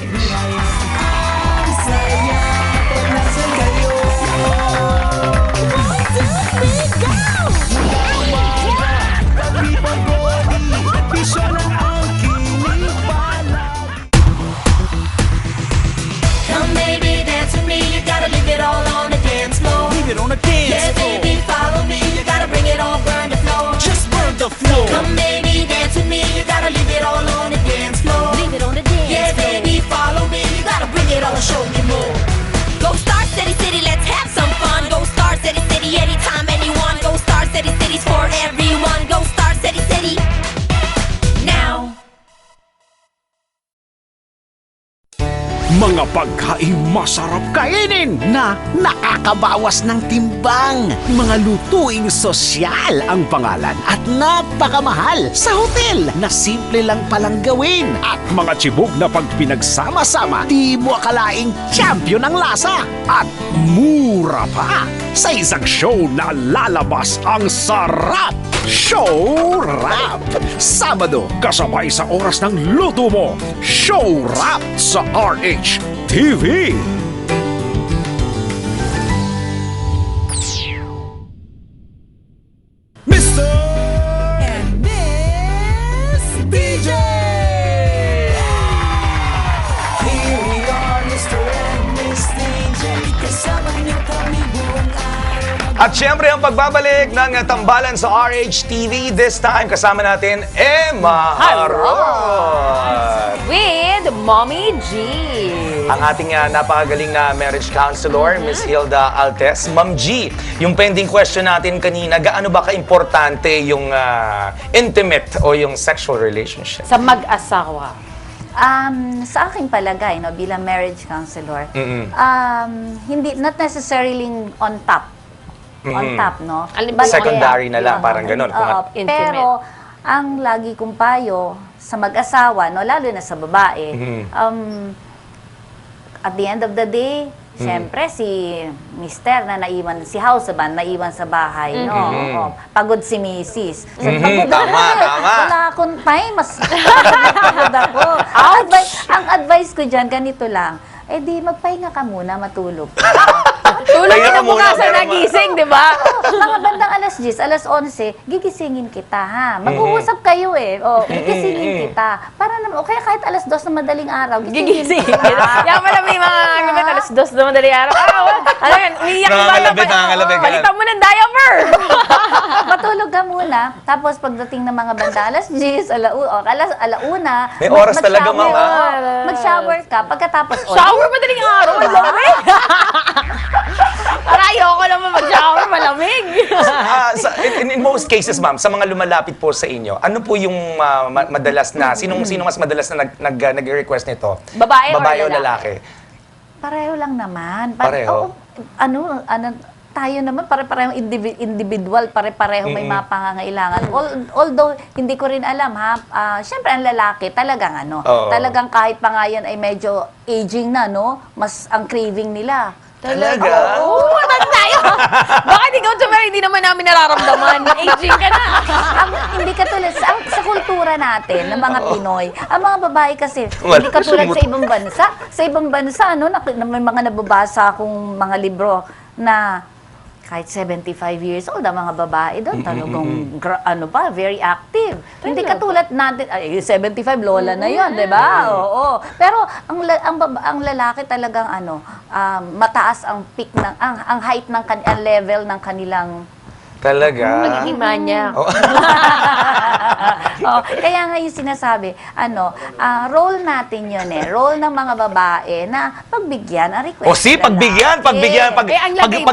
Mga pagkain masarap kainin na nakakabawas ng timbang. Mga lutuing sosyal ang pangalan at napakamahal sa hotel na simple lang palang gawin. At mga tibog na pag pinagsama-sama, di mo akalaing champion ang lasa. At mura pa. Sa isang show na lalabas ang sarap. Show Rap! Sabado, kasabay sa oras ng luto mo. Show Rap sa RH TV. Mr. and Miss DJ! Here we are, Mr. and Miss DJ. Kasama niyo kami buong araw. At syempre ang pagbabalik ng tambalan sa RH TV. This time kasama natin Emma Haron. With Mommy G. Ang ating napakagaling na marriage counselor, Miss Hilda Altes. Ma'am G, yung pending question natin kanina, gaano ba ka-importante yung intimate o yung sexual relationship? Sa mag-asawa. Sa aking palagay, no, bilang marriage counselor, hindi, not necessarily on top. On top, no? Alimbawa, Secondary na lang, parang ganun. Kung Intimate. Pero, ang lagi kong payo sa mag-asawa, no, lalo na sa babae, at the end of the day, siyempre si mister na naiwan, si husband naiwan sa bahay, no? Oo, pagod si misis. So, pagod Tama, ako. tama. Wala akong time, mas pagod ako. Ang advice ko dyan, ganito lang, eh di magpahinga ka muna, matulog ka. Tulog Kaya ka ka muna, bukasan pero nagising, di ba? Mga bandang alas 10, alas 11, gigisingin kita, ha? Mag-uusap kayo eh. O, gigisingin kita. Para naman, o kaya kahit alas 2 na madaling araw, Gigising. gisingin kita. Yan pala may mga gamit, alas 2 na madali araw. Ano yan, umiyak ka ba? Nangangalabit. Palitan mo ng diaper. Matulog ka muna. Tapos pagdating ng mga banda, alas 10, alauna. May oras talaga, mama. Mag-shower ka. Pagkatapos, Shower madaling araw, ang lamig. Para ayoko naman mag-shower, malamig. In most cases, ma'am, sa mga lumalapit po sa inyo, ano po yung madalas na, sinong mas madalas na nag-request nito? Babae or o lalaki? lalaki? pareho lang naman. Pareho? Tayo naman, pare-parehong individual, pare-pareho may mga pangangailangan. Although, hindi ko rin alam, ha? Siyempre, ang lalaki, talagang Oo. talagang kahit pa nga yan ay medyo aging na, no? Mas ang craving nila. Talaga? Oo, matanda yun. Bakit ikaw, Chumel, hindi naman namin nararamdaman. Aging ka na. Hindi katulad sa kultura natin ng mga Pinoy. Ang mga babae kasi Wala, hindi katulad sumut- sa ibang bansa. Sa ibang bansa may mga nababasa akong mga libro na kahit 75 years old ang mga babae doon, talagang very active. Hindi katulad natin, 75 lola na 'yon, 'di ba? Oo. Pero ang lalaki talagang mataas ang peak ng ang height ng ang level ng kanilang Talaga? Magiging manyak. kaya nga yung sinasabi, role natin yun Role ng mga babae na pagbigyan, ang request. O si, pagbigyan. Pag ang laki ba?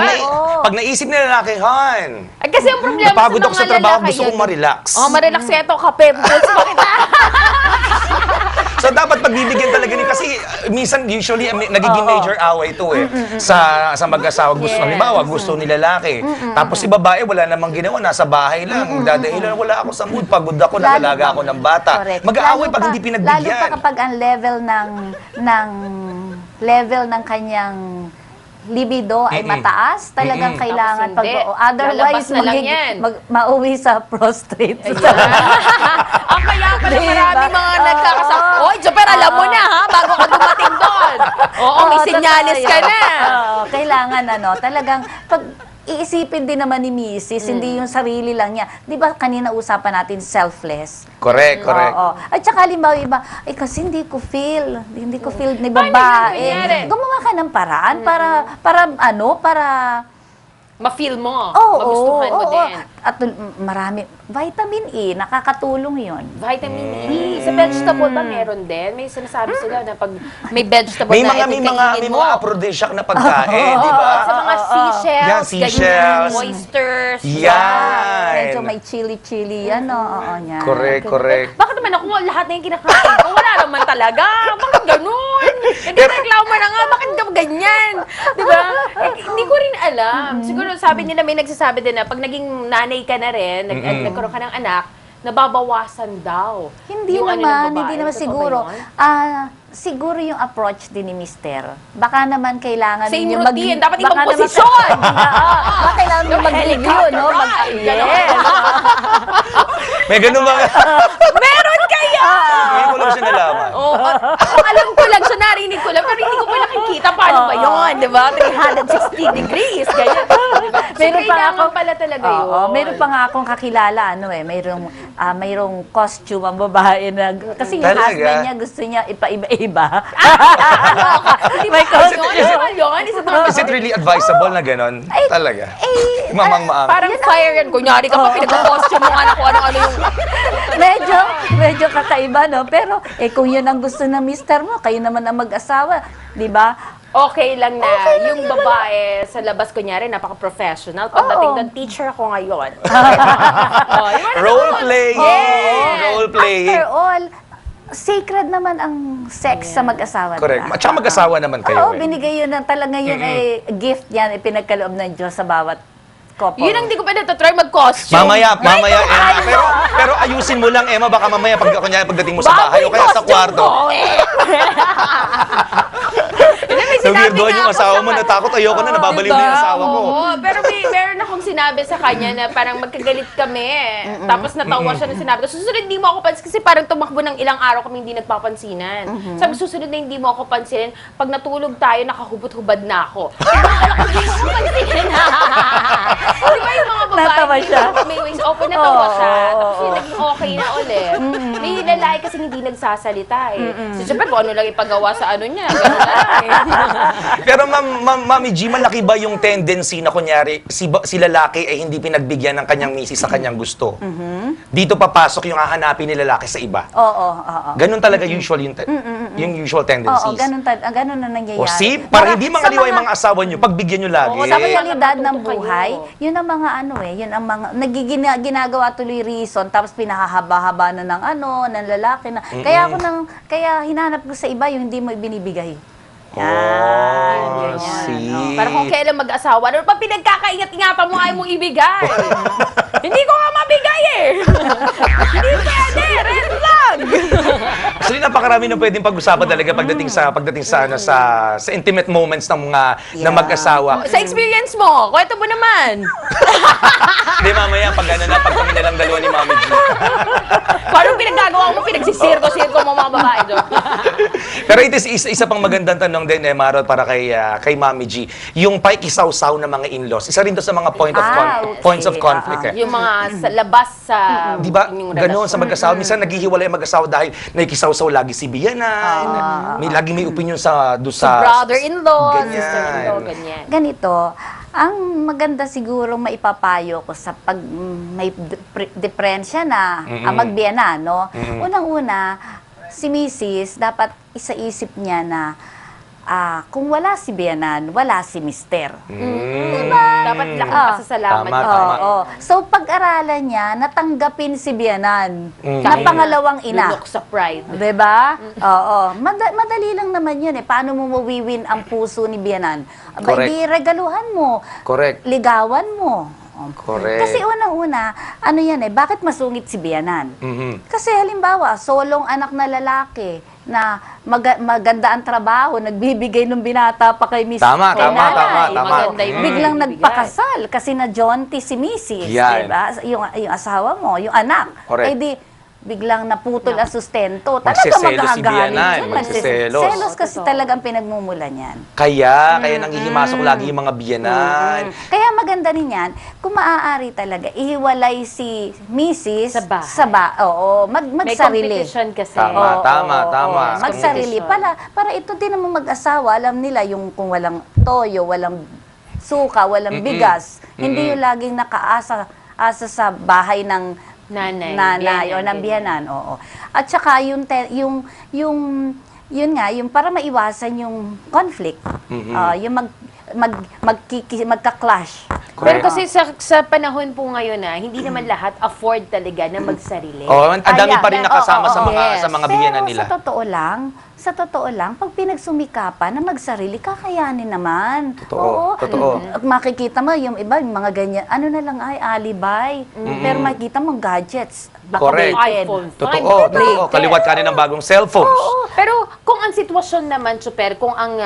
pag naisip nila lalaki, Han, Ay, kasi yung problema napagod ako sa trabaho, lalaki gusto yan. kong ma-relax. Ma-relax kaya ito, kape. Pulse pa kita. So dapat pagbibigyan talaga ni kasi minsan usually nagiging major away ito sa mag-asawa gusto halimbawa gusto ni lalaki tapos si babae wala namang ginawa nasa bahay lang dadahilan wala ako sa mood pagod ako nagalaga ako ng bata mag-aaway pag hindi pinagbigyan Lalo pa kapag ang level ng kanyang libido ay mataas, talagang kailangan Tapos hindi. otherwise Lalabas na lang yan. mauwi sa prostrate. Ang kaya pala maraming mga nagkakasama. Oy, Joper, alam mo na ha, bago ka dumating doon. Oo, may sinyalis ka na. Kailangan talagang pag iisipin din naman ni Mrs., hindi yung sarili lang niya. Di ba kanina usapan natin selfless? correct Oo. At saka halimbawa iba, kasi hindi ko feel ni Paano babae. nangyari? Gumawa ka ng paraan para Ma-feel mo. Oo, Magustuhan mo oo. din. At marami, vitamin E, nakakatulong yon. Vitamin E. Sa vegetable ba meron din? May sinasabi sila na pag may vegetable may na mga aphrodisiac na pagkain di ba Sa mga seashells, Yan, seashells. ganyan, oysters. Yan. Medyo may chili-chili, yan. correct Bakit naman ako lahat na yung kinakain ko? Wala naman talaga. Bakit ganun? Nagreklamo na nga, bakit ka ganyan? Di ba? Hindi ko rin alam. Siguro sabi nila, may nagsasabi din na pag naging nanay ka na rin, nagkaroon ka ng anak, nababawasan daw. Hindi Yung ano ng naman, babae. hindi naman Totoo siguro. ba yun? Siguro yung approach din ni Mister. Baka naman kailangan Same ninyo routine, dapat ibang baka naman- posisyon! Baka kailangan nyo mag-review, no? Yes. May ganun ba? Meron kayo! Ngayon ko lang siya nalaman. Oo. Alam ko lang siya, narinig ko lang, pero hindi ko pa nakikita paano ba yun, di ba? 360 degrees, ganyan. Diba? So, Meron pa kailangan ako- pala talaga yun. Oo, meron pa nga akong kakilala, mayroong costume ang babae na, kasi yung Talaga? husband niya gusto niya ipaiba-iba. May yun, yun. Is it really advisable na gano'n? Talaga? Mamang-maang. Parang fire yan. Kunyari ka pa, pinag-costume mo nga na kung ano-ano yung... medyo kakaiba, no? Pero, kung yun ang gusto ng mister mo, kayo naman ang mag-asawa, di ba? Okay lang na yung babae sa labas, kunyari, napaka-professional. Pagdating Oo. doon, teacher ako ngayon. Oh, yung ano Role naman? playing. Yes. Role playing. After all, sacred naman ang sex sa mag-asawa. Correct. diba? At saka mag-asawa naman kayo. Oo, binigay yun ng talaga yun ay gift yan, ipinagkaloob ng Diyos sa bawat couple. Yun ang di ko pa natatry mag-costume. Mamaya, Emma. Pero ayusin mo lang, Emma, baka mamaya pagdating mo sa bahay o kaya sa kwarto. Nag-weirdo yung asawa mo, natakot, ayoko na, nababaliw na yung asawa ko. Oo, pero meron akong sinabi sa kanya na parang magkagalit kami. Tapos natawa siya na sinabi ko, susunod hindi mo ako pansin kasi parang tumakbo ng ilang araw kami hindi nagpapansinan. Sabi, susunod na hindi mo ako pansinin, pag natulog tayo, nakahubot-hubad na ako. Hindi mo ako pansinin. Di ba yung mga babae, Natawa siya. may ways open, natawa siya. Oo, Tapos yung naging okay na ulit. May lalaki kasi hindi nagsasalita eh. So, syempre, kung ano lang ipagawa sa ano niya, gano'n lang eh. Pero Mami G, malaki ba yung tendency na kunyari si lalaki ay hindi pinagbigyan ng kanyang misis sa kanyang gusto? Dito papasok yung hahanapin ni lalaki sa iba. Oo. Ganun talaga usual yung usual tendencies. Oo, ganun na nangyayari. O see, para hindi mangaliwa yung mga asawa nyo, pagbigyan nyo lagi. Oo, Sa dapat realidad ng Matuto buhay, kayo. yun ang mga yun ang mga ginagawa tuloy reason tapos pinahahaba-haba na ng lalaki na. Kaya hinahanap ko sa iba yung hindi mo ibinibigay. Oh, Yan. see. Parang kung kailan mag-asawa, ano pa pinagkakaingat-ingatan mo ayaw mong ibigay? Hindi ko nga mabigay eh! Hindi pwede! Red flag! Actually, napakarami na pwedeng pag-usapan talaga pagdating sa intimate moments ng mga ng mag-asawa. Sa experience mo, kwento mo naman. Hindi, mamaya, pag kami na lang dalawa ni Mami G. Parang pinaggagawa mo, pinagsisirko-sirko mo mga babae doon. Pero it is isa pang magandang tanong din, Marot, para kay Mami G. Yung pakikisaw-saw ng mga in-laws, isa rin to sa mga okay. points of conflict. Yung mga sa labas sa Di ba, inyong ganoon sa relasyon. mag-asawa. Minsan naghihiwalay ang mag-asawa dahil nakikisaw-saw lagi si biyanan. Lagi may opinion sa Brother-in-law, Ganyan. sister-in-law, ganyan. Ganito, ang maganda siguro maipapayo ko sa pag may diferensya na ang magbiyanan, no? Unang-una, si Mrs. dapat isaisip niya na kung wala si biyanan, wala si Mister. Dapat laking pasasalamat. Tama, yun. tama. Oo. So, pag-aralan niya, natanggapin si biyanan na Kahit pangalawang ina. lunok sa pride. Diba? Oo. Madali lang naman yun eh. Paano mo mawiwin ang puso ni biyanan? Aba, Correct. di regaluhan mo. Correct. Ligawan mo. Correct. Kasi unang-una, ano yan eh, bakit masungit si biyanan? Kasi halimbawa, solong anak na lalaki na maganda ang trabaho, nagbibigay ng binata pa kay Miss Tama, kay tama, nanay. tama. Maganda yung Biglang bibigay. nagpakasal kasi na Jonty si Mrs. Yan. Diba? Yung asawa mo, yung anak. Correct. Eh di, biglang naputol ang sustento. Talaga Magsiselos si maghahagaling biyanan, yun. magsiselos. Selos kasi talagang pinagmumula niyan. Kaya nanghihimasok lagi yung mga biyanan. Kaya maganda rin yan, kung maaari talaga, ihiwalay si Mrs. Sa bahay. Oo, May magsarili. competition kasi. Tama, tama. Yes, Magsarili. competition. Para ito din naman mag-asawa, alam nila yung kung walang toyo, walang suka, walang bigas, hindi yung laging nakaasa sa bahay ng Nanay, nanay biyanan, o ng biyanan. Oo. At saka yun nga, yung para maiwasan yung conflict, yung magka-clash. Pero kasi sa panahon po ngayon hindi naman lahat afford talaga na magsarili. Oh, ang dami pa rin Ayan. nakasama Oo, sa mga yes. sa mga biyenan Pero nila. sa totoo lang, pag pinagsumikapan na magsarili, kakayanin naman. Totoo, totoo. At makikita mo, yung iba, yung mga ganyan, ano na lang ay alibay. Pero makikita mo gadgets. Correct. Backdated. iPhone. Totoo, totoo. Kaliwat ka rin ng bagong cellphones. Oo, pero kung ang sitwasyon naman, Super, kung ang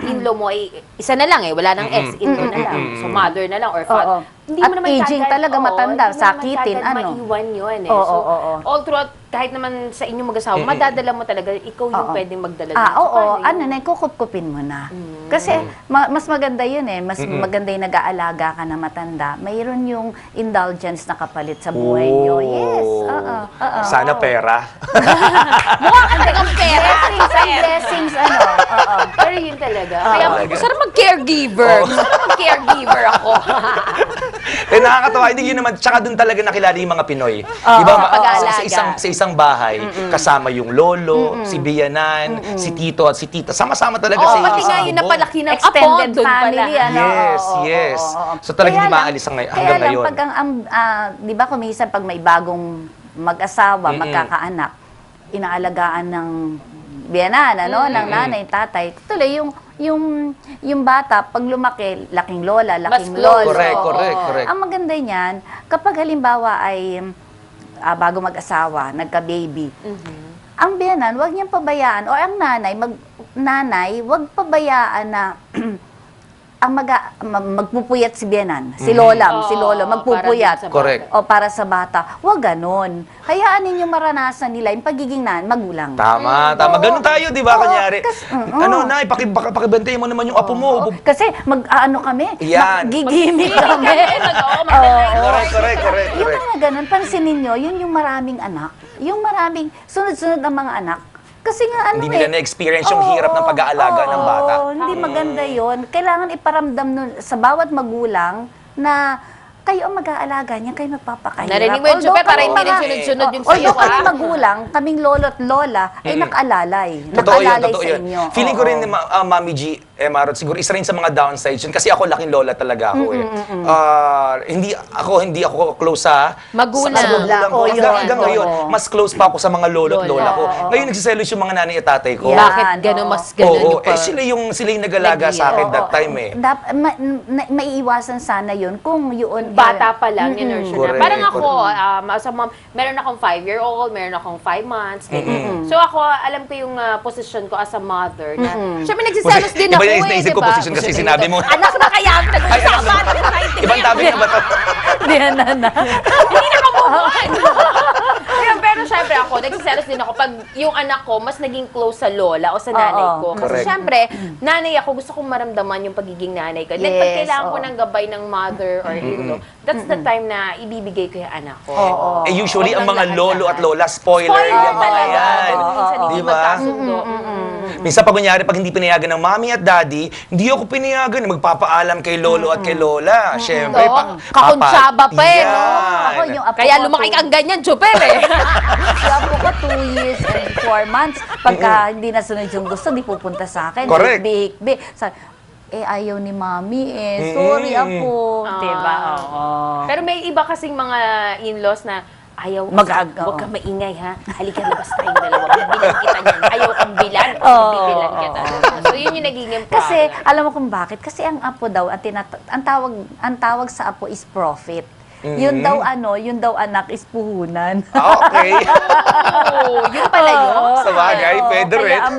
in-law mo ay isa na lang wala nang ex, in-law na lang. So mother na lang or father. Oo. At aging talaga matanda, sakitin, ano. maiwan yun Oo, So, oo. all throughout, kahit naman sa inyong mag-asawa, madadala mo talaga, ikaw yung Oo. pwedeng magdala. Oo, kukup-kupin mo na. Kasi mas maganda yun Mas maganda yung nag-aalaga ka na matanda. Mayroon yung indulgence na kapalit sa buhay nyo. Yes, oo. Sana pera. Mukha ka talagang pera. Blessings, oo. Pero yun talaga. Kaya talaga. gusto na mag-caregiver. Gusto na mag-caregiver ako. Eh, nakakatawa. Hindi yun naman. Tsaka doon talaga nakilala yung mga Pinoy. Diba? pag-aalaga. Sa isang bahay, kasama yung lolo, si biyanan, si tito at si tita. Sama-sama talaga sa Pati nga isang yung bubong. napalaki ng apo, Extended doon pala. family, ano. Yes, Oo, yes. oo. So talagang Kaya hindi lang- maalis hanggang Kaya lang, ngayon. pag di ba kuminsan pag may bagong mag-asawa, magkakaanak, inaalagaan ng biyanan, ng nanay, tatay. Tuloy, yung bata, pag lumaki, laking lola, laking Mas close. lolo. Correct, Oo. correct. Ang maganda niyan, kapag halimbawa ay bago mag-asawa, nagka-baby, ang biyanan, huwag niyang pabayaan, o ang nanay, huwag pabayaan na ang magpupuyat si biyanan, si lola, si lolo, magpupuyat. para dun sa Correct. O para sa bata. Huwag ganon. Hayaan ninyo maranasan nila yung pagiging magulang. Tama. Ganun tayo, di ba? Oo, Kunyari, kasi- pakibantayin mo naman yung apo mo. Oo. Kasi kami, Yan. gigimik kami. Correct. Yung mga ganun, pansinin nyo, yun yung maraming anak. Yung maraming, sunod-sunod ang mga anak. Kasi nga Hindi nila na-experience yung hirap ng pag-aalaga ng bata. Hindi maganda yun. Kailangan iparamdam nun sa bawat magulang na kayo ang mag-aalaga niya, kayo magpapakahirap. Narinig mo yun, Chupe, para hindi rin sunod-sunod yung sa'yo, Although kami magulang, kaming lolo at lola, ay nakaalalay. Totoo yun, Nakaalalay totoo sa yun. inyo. Feeling ko Oo. rin, Mami G, Marot, siguro isa rin sa mga downsides yun. Kasi ako laking lola talaga ako hindi ako close sa Magulang. sa magulang ko. Oo, Hanggang yun. ngayon, Oo. mas close pa ako sa mga lolo at lola ko. Oo. Ngayon nagsiselos yung mga nanay at tatay ko. Yeah. Bakit gano'n Oo. mas ganun Oo, pa? sila yung nag-alaga sa akin that time Maiiwasan sana yun kung yun. Bata pa lang, nurture na. Correct, Parang ako, correct. as a mom, meron akong 5-year-old, meron akong 5 months, ganyan. So ako, alam ko yung posisyon ko as a mother na, syempre nagsiselos din ako Iba yung naisip ko diba? position kasi sinabi mo. Anak na kaya ang nag-uusapan. Ibang topic na ba ito? Hindi nakabubuan. Pero syempre ako, nagsiselos din ako pag yung anak ko mas naging close sa lola o sa nanay Oo. ko. Kasi Correct. syempre, nanay ako, gusto kong maramdaman yung pagiging nanay ko. Then pag Yes, kailangan ko oo. ng gabay ng mother or in-law, that's the time na ibibigay ko yung anak ko. Oo. Usually, ang Huwag mga lang lolo at lahat-lahat. lola, spoiler yung mga talaga. yan. Minsan hindi Di ba? magkasundo. Minsan pag kunyari, pag hindi pinayagan ng mami at daddy, hindi ako pinayagan. Magpapaalam kay lolo at kay lola. Siyempre, Oo. Kakuntsaba pa no? Ako, yung apo Kaya ko, lumaki kang ganyan, Chuper eh. yung apo ko 2 years and 4 months. Pagka hindi nasunod yung gusto, di pupunta sa akin. Correct. Hikbi. Ayaw ni mami Sorry, apo. Diba? Oo. Pero may iba kasing mga in-laws na ayaw Mag-aga, huwag ka oo. maingay ha. Halika labas tayong dalawa. Bibilan kita niyan. Ayaw kang bilan. Oo, Bibilan kita. So yun yung nagiging problem. Kasi, alam mo kung bakit? Kasi ang apo daw, ang tawag sa apo is profit. Yun daw anak is puhunan. Okay. Oo, yun pala yun. Sa bagay, Oo, pwede rin. Kaya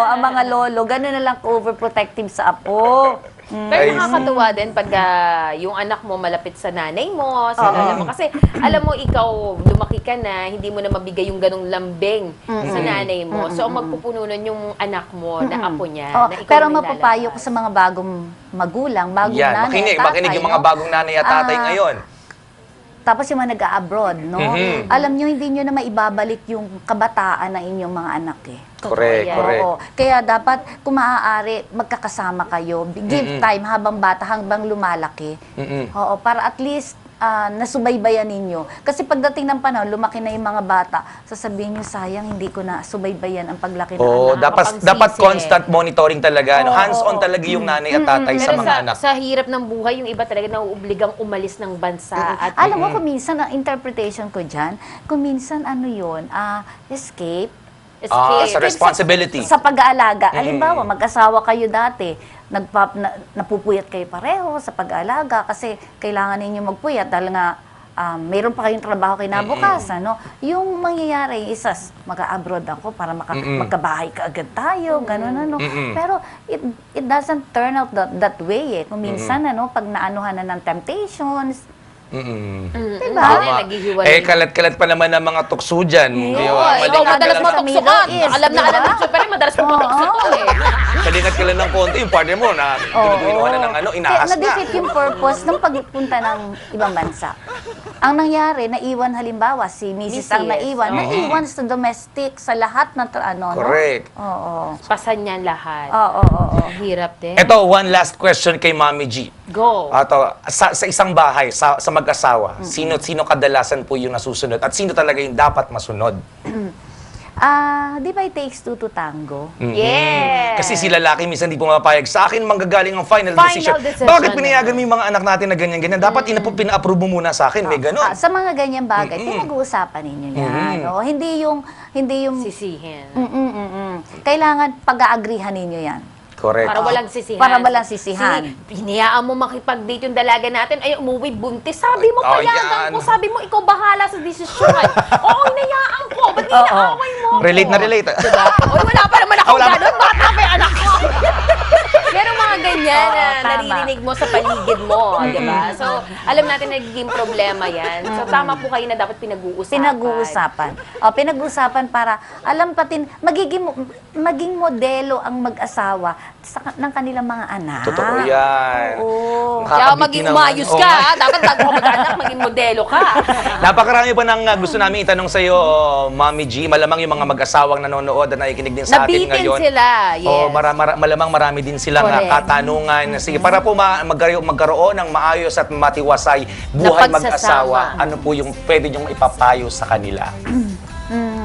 ang mga lolo, gano'n na lang overprotective sa apo. Pero I see. nakakatuwa din pag yung anak mo malapit sa nanay mo, sa lola mo. Kasi alam mo, ikaw, lumaki ka na, hindi mo na mabigay yung ganong lambing sa nanay mo. So, ang magpupuno nun yung anak mo na apo niya. Oh, na ikaw pero ang mapapayo ko lalabas. sa mga bagong magulang, bagong Yan, nanay, makinig tatay, yung mga no? bagong nanay at tatay ngayon. Tapos yung mga nag-a-abroad, no? Alam nyo, hindi nyo na maibabalik yung kabataan ng inyong mga anak eh. Correct, yan. correct. Oo. Kaya dapat, kung maaari, magkakasama kayo. Give time habang bata, hanggang lumalaki. Oo, para at least, nasubaybayan ninyo. Kasi pagdating ng panahon, lumaki na yung mga bata, sasabihin nyo, sayang, hindi ko na subaybayan ang paglaki ng Oo, anak. dapat constant monitoring talaga. No? Oo, Hands-on oo. talaga yung nanay at tatay sa Pero mga anak. sa hirap ng buhay, yung iba talaga nauubligang umalis ng bansa. At Alam mo, kung minsan, ang interpretation ko dyan, kung minsan, escape. Sa responsibility. Sa pag-aalaga. Halimbawa, mag-asawa kayo dati, napupuyat kayo pareho sa pag-aalaga kasi kailangan ninyo magpuyat dahil nga mayroon pa kayong trabaho kinabukasan, no? Yung mangyayari, mag-abroad ako para magkabahay ka agad tayo, gano'n, Pero it doesn't turn out that way, eh. Kung minsan, pag naanuhan na ng temptations, diba? Tama. Naghihiwalay. Kalat-kalat pa naman ng mga tukso dyan. Di Oo, ba? ikaw madalas Sa matukso Middle ka. East, Alam na diba? alam ng super, madalas mo matukso ko eh. Kalingat ka lang ng konti, yung partner mo na kinuha na ng inaas Kaya na. na-defeat yung purpose ng pagpunta ng ibang bansa. Ang nangyari, naiwan halimbawa, si Mrs. ang naiwan sa domestic, sa lahat ng Correct. Oo. Pasan niyan lahat. Oo. Ang hirap din. Ito, one last question kay Mami G. Go. Sa isang bahay, sa mag-asawa, sino kadalasan po yung nasusunod at sino talaga yung dapat masunod? Di ba it takes two to tango? Yes. Kasi si lalaki minsan di pumapayag. Sa akin, manggagaling ang final decision. decision. Bakit pinayagan mo yung mga anak natin na ganyan-ganyan? Dapat pina-approve mo muna sa akin. May ganun. Sa mga ganyang bagay, pinag-uusapan ninyo yan. No? Hindi yung Sisihin. Kailangan pag-aagrihan ninyo yan. Correct. Para walang sisihan. Para walang sisihan. Pinayaan mo makipag-date yung dalaga natin, ay umuwi buntis. Sabi mo, Oh, payagan yan. ko. Sabi mo, ikaw bahala sa desisyon. Oo, hinayaan ko. Ba't inaaway mo ako? Relate na relate. Diba? Oy, wala pa naman ako Wala pa. ganun. Bata pa yung anak ko. Pero mga ganyan Oo, na tama. naririnig mo sa paligid mo, di ba? So, alam natin nagiging problema yan. So, tama po kayo na dapat pinag-uusapan. Pinag-uusapan para maging modelo ang mag-asawa ng kanilang mga anak. Totoo yan. Oo. Kaya Nakakabiti maging naman. umayos Oo ka, nga. ha? Dapat bago ka mag-anak, maging modelo ka. Napakarami pa nang gusto namin itanong sa iyo, Mami G. Malamang yung mga mag-asawang nanonood at nakikinig din sa atin Nabitin ngayon. sila, yes. Oh, malamang marami din silang Correct. katanungan. Sige, para po magkaroon ng maayos at matiwasay buhay Na mag-asawa, pagsasama. ano po yung pwede niyong ipapayo sa kanila?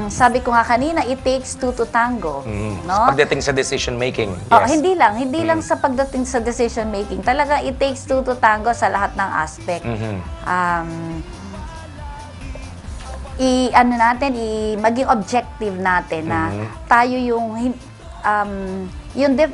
Sabi ko nga kanina, it takes two to tango. No? Pagdating sa decision making. Oh, Yes. hindi lang sa pagdating sa decision making. Talaga it takes two to tango sa lahat ng aspect. Maging objective natin na tayo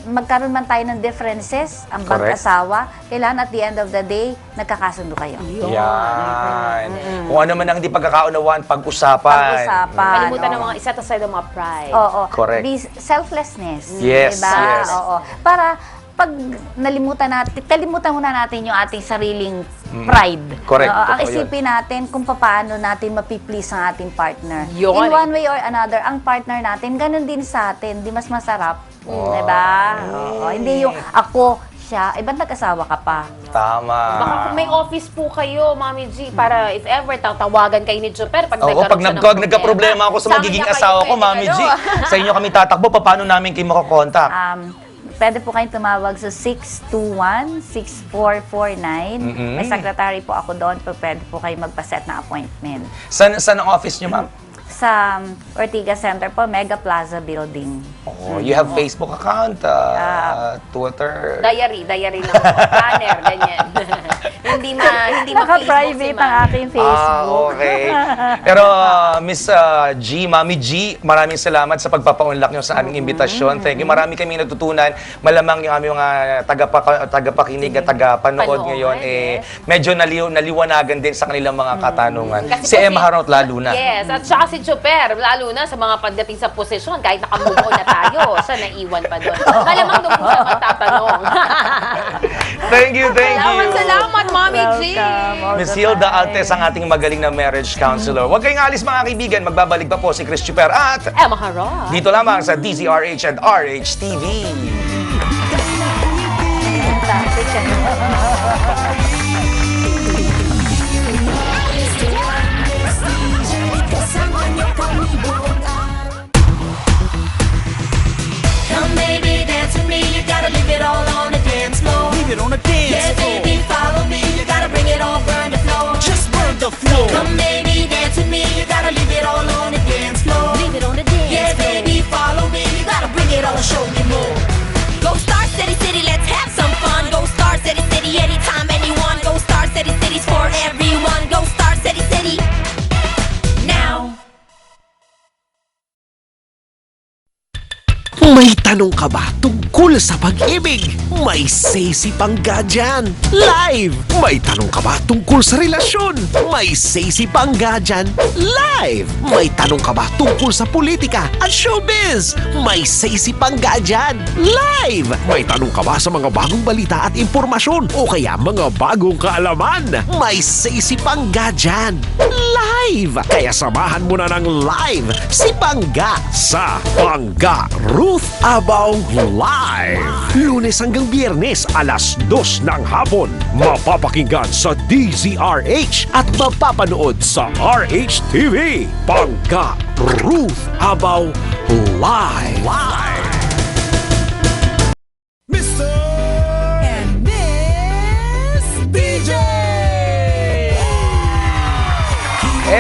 magkaroon man tayo ng differences, ang Correct. mag-asawa, kailangan at the end of the day, nagkakasundo kayo. Yan. Kung ano man ang hindi pagkakaunawaan, pag-usapan. Kalimutan ng mga set aside ng mga pride. Oo. Correct. Selflessness. Yes, Diba? yes. Oo. Para pag kalimutan muna natin yung ating sariling pride. Correct. Oo, ang Totoo yun. isipin natin kung paano natin mapiplease ang ating partner. Yun. In one way or another, ang partner natin, ganun din sa atin. Di mas masarap. Diba? Oo. Hindi yung ako, siya, ba't nag-asawa ka pa? Tama. Baka kung may office po kayo, Mami G, para if ever tawagan kayo ni Super pag Oo, pag nagka-problema ako sa magiging asawa ko, Mami G, sa inyo kami tatakbo, paano namin kayo makokontak? Pwede po kayong tumawag sa 621-6449. May secretary po ako doon, pwede po kayo magpa-set na appointment. Saan ang office niyo, ma'am? Sa Ortigas Center po, Mega Plaza Building. Oh, you have Facebook account, Twitter. Diary lang po. Planner, ganyan. hindi Naka-private ang aking Facebook. Okay. Pero Miss G, Mami G, maraming salamat sa pagpapaunlak niyo sa aming imbitasyon. Thank you. Marami kami natutunan. Malamang yung aming mga tagapakinig at tagapanood ngayon, medyo naliwanagan din sa kanilang mga katanungan. Si Emma Harot lalo na. Yes, at saka si Super, lalo na sa mga pagdating sa posisyon, kahit nakamove on na tayo, siya naiwan pa doon. Malamang doon po siya magtatanong. Thank you. Salamat, Mami G! Miss Hilda Altes, ang ating magaling na marriage counselor. Huwag kayong alis mga kaibigan. Magbabalik pa po si Chris Chuper at Emma Harot. dito lamang sa DZRH and RH TV. Come baby, dance with me, you gotta leave it all on the dance floor. Leave it on the dance Yeah, floor. baby, follow me, you gotta bring it all, burn the floor. Just tanong ka ba tungkol sa pag-ibig? May say-si Pangga dyan. Live! May tanong ka ba tungkol sa relasyon? May say-si Pangga dyan. Live! May tanong ka ba tungkol sa politika at showbiz? May say-si Pangga dyan. Live! May tanong ka ba sa mga bagong balita at impormasyon o kaya mga bagong kaalaman? May say-si Pangga dyan. Live! Kaya samahan mo na ng live si Pangga sa Pangga Ruth Abaw Live. Lunes hanggang Biyernes, alas 2 ng hapon. Mapapakinggan sa DZRH at mapapanood sa RHTV. Pangga Ruth Abaw Live. Mr. and Miss DJ!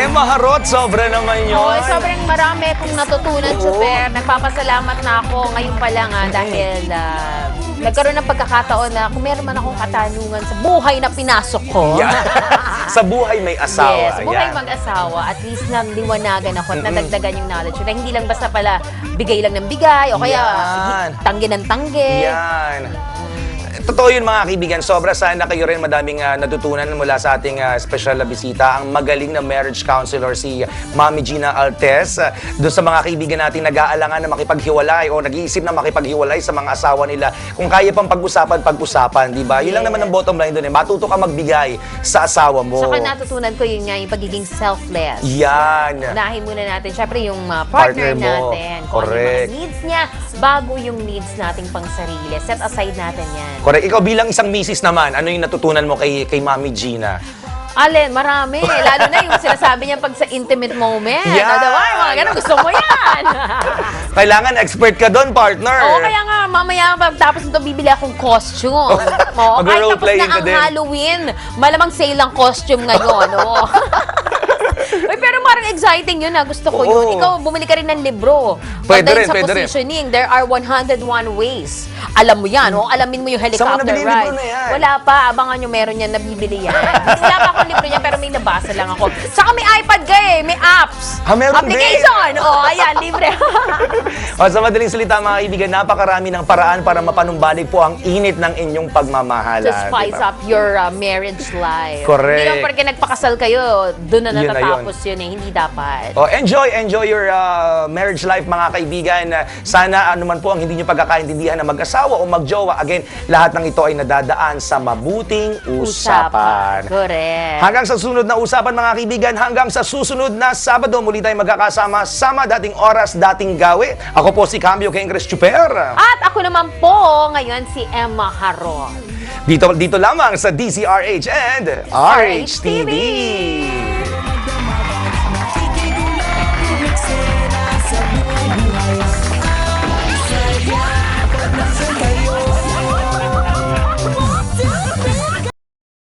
Maharot, sobra naman yun. Oo, sobrang marami kong natutunan, Super. Nagpapasalamat na ako ngayon pa lang dahil nagkaroon ng pagkakataon na kung meron man akong katanungan sa buhay na pinasok ko. Yan. Sa buhay may asawa. Yes, buhay Yan. mag-asawa. At least naliwanagan ako at nadagdagan yung knowledge. Na hindi lang basta pala bigay lang ng bigay o kaya Yan. tanggi ng tanggi. Yan. Totoo yun mga kaibigan, sobra sana kayo rin madaming natutunan mula sa ating special na bisita, ang magaling na marriage counselor si Mami Gina Altez. Doon sa mga kaibigan natin nag-aalangan na makipaghiwalay o nag-iisip na makipaghiwalay sa mga asawa nila, kung kaya pang pag-usapan, di ba? Yun lang naman ang bottom line doon matuto ka magbigay sa asawa mo. Saka natutunan ko yun nga, yung pagiging selfless. Yan. Unahin muna natin, syempre yung partner Partner mo. natin. Kung ano yung Correct. mga needs niya, bago yung needs nating pang sarili. Set aside natin yan. Correct. Ikaw bilang isang misis naman, ano yung natutunan mo kay Mami Gina? Alin, marami. Lalo na yung sinasabi niya pag sa intimate moment. Yan. Diba? Yung mga ganun, gusto mo yan. Kailangan expert ka doon, partner. Oo, kaya nga, mamaya tapos nito bibili akong costume. Oo, kahit tapos Mag-roleplaying na ka ang din. Halloween, malamang sale ang costume ngayon. Oo. Uy, pero parang exciting yun gusto ko Oo. yun. Ikaw, bumili ka rin ng libro. Pwede Pagdating rin, sa pwede rin. positioning, there are 101 ways. Alam mo yan, alamin mo yung Saan mo helicopter nabili yung ride. libro na yan? Wala pa, abangan nyo, meron yan, nabibili yan. Wala pa akong libro niya, pero may nabasa lang ako. Saka may iPad ka may apps. Meron Application. Ayan, libre. O, sa madaling salita mga kaibigan, napakarami ng paraan para mapanumbalik po ang init ng inyong pagmamahala. To spice diba? up your marriage life. Correct. Hindi lang porque nagpakasal kayo, doon na Yun na natatapos yun Hindi dapat. Oh, enjoy your marriage life mga kaibigan. Sana anuman po ang hindi nyo pagkakaintindihan na mag-asawa o mag-jowa. Again, lahat ng ito ay nadadaan sa mabuting usapan. Correct. Hanggang sa susunod na usapan mga kaibigan, hanggang sa susunod na Sabado, muli tayong magkakasama-sama, dating oras, dating gawi. Ako po si Cambio Kengres Chuper. At ako naman po, ngayon si Emma Haron. Dito lamang sa DZRH and RHTV.